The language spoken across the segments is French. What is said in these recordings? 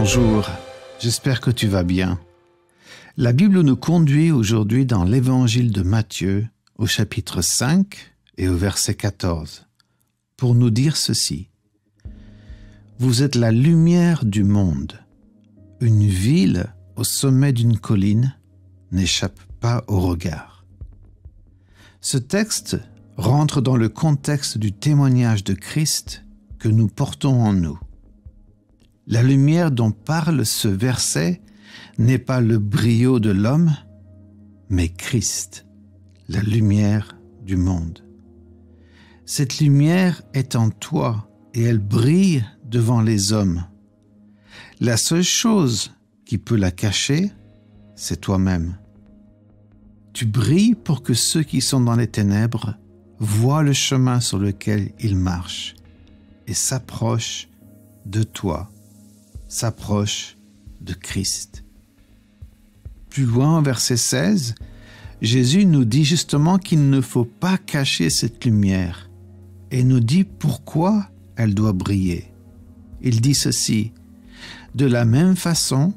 Bonjour, j'espère que tu vas bien. La Bible nous conduit aujourd'hui dans l'Évangile de Matthieu, au chapitre 5 et au verset 14, pour nous dire ceci. Vous êtes la lumière du monde. Une ville au sommet d'une colline n'échappe pas au regard. Ce texte rentre dans le contexte du témoignage de Christ que nous portons en nous. La lumière dont parle ce verset n'est pas le brio de l'homme, mais Christ, la lumière du monde. Cette lumière est en toi et elle brille devant les hommes. La seule chose qui peut la cacher, c'est toi-même. Tu brilles pour que ceux qui sont dans les ténèbres voient le chemin sur lequel ils marchent et s'approchent de toi, s'approchent de Christ. Plus loin, au verset 16, Jésus nous dit justement qu'il ne faut pas cacher cette lumière et nous dit pourquoi elle doit briller. Il dit ceci, « De la même façon,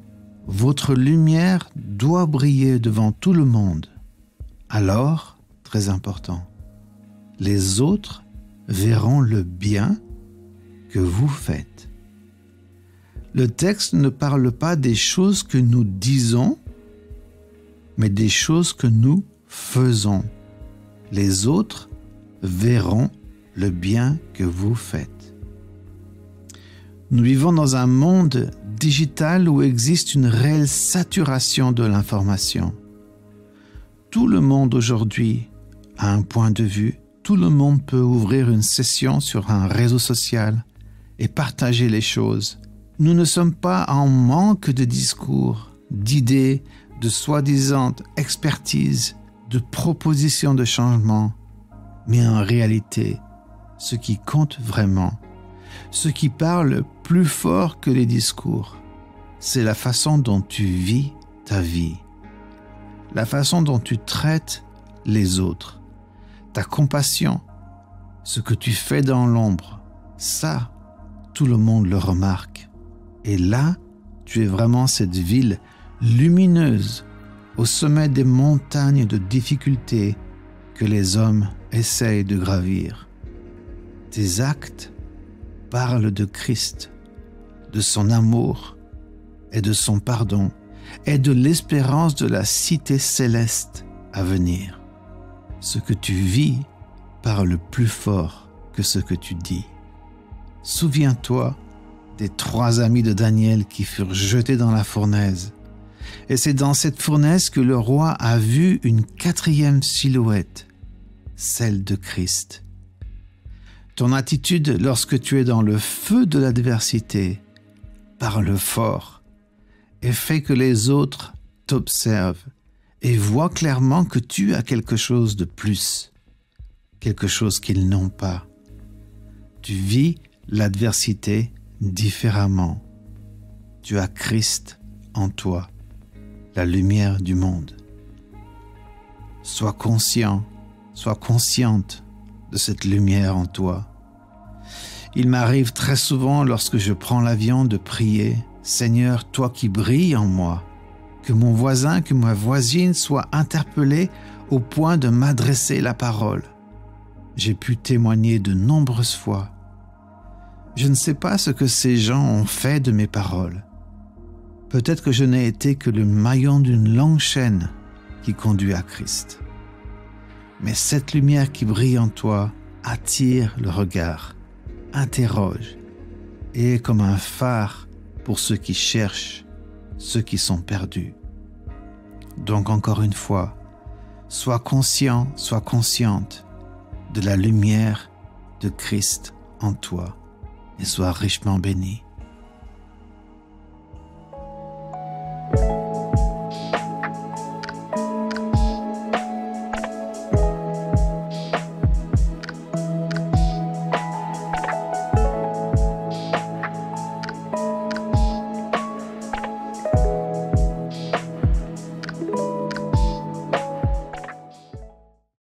votre lumière doit briller devant tout le monde. Alors, très important, les autres verront le bien que vous faites. » Le texte ne parle pas des choses que nous disons, mais des choses que nous faisons. Les autres verront le bien que vous faites. Nous vivons dans un monde digital où existe une réelle saturation de l'information. Tout le monde aujourd'hui a un point de vue, tout le monde peut ouvrir une session sur un réseau social et partager les choses. Nous ne sommes pas en manque de discours, d'idées, de soi-disant expertise, de propositions de changement. Mais en réalité, ce qui compte vraiment, ce qui parle plus fort que les discours, c'est la façon dont tu vis ta vie, la façon dont tu traites les autres, ta compassion, ce que tu fais dans l'ombre. Ça, tout le monde le remarque. Et là, tu es vraiment cette ville lumineuse au sommet des montagnes de difficultés que les hommes essayent de gravir. Tes actes parlent de Christ, de son amour et de son pardon et de l'espérance de la cité céleste à venir. Ce que tu vis parle plus fort que ce que tu dis. Souviens-toi des 3 amis de Daniel qui furent jetés dans la fournaise. Et c'est dans cette fournaise que le roi a vu une 4e silhouette, celle de Christ. Ton attitude lorsque tu es dans le feu de l'adversité parle fort et fait que les autres t'observent et voient clairement que tu as quelque chose de plus, quelque chose qu'ils n'ont pas. Tu vis l'adversité différemment. Tu as Christ en toi, la lumière du monde. Sois conscient, sois consciente de cette lumière en toi. Il m'arrive très souvent lorsque je prends l'avion de prier « Seigneur, toi qui brilles en moi, que mon voisin, que ma voisine soit interpellé au point de m'adresser la parole. » J'ai pu témoigner de nombreuses fois. Je ne sais pas ce que ces gens ont fait de mes paroles. Peut-être que je n'ai été que le maillon d'une longue chaîne qui conduit à Christ. Mais cette lumière qui brille en toi attire le regard, interroge et est comme un phare pour ceux qui cherchent, ceux qui sont perdus. Donc encore une fois, sois conscient, sois consciente de la lumière de Christ en toi et sois richement béni.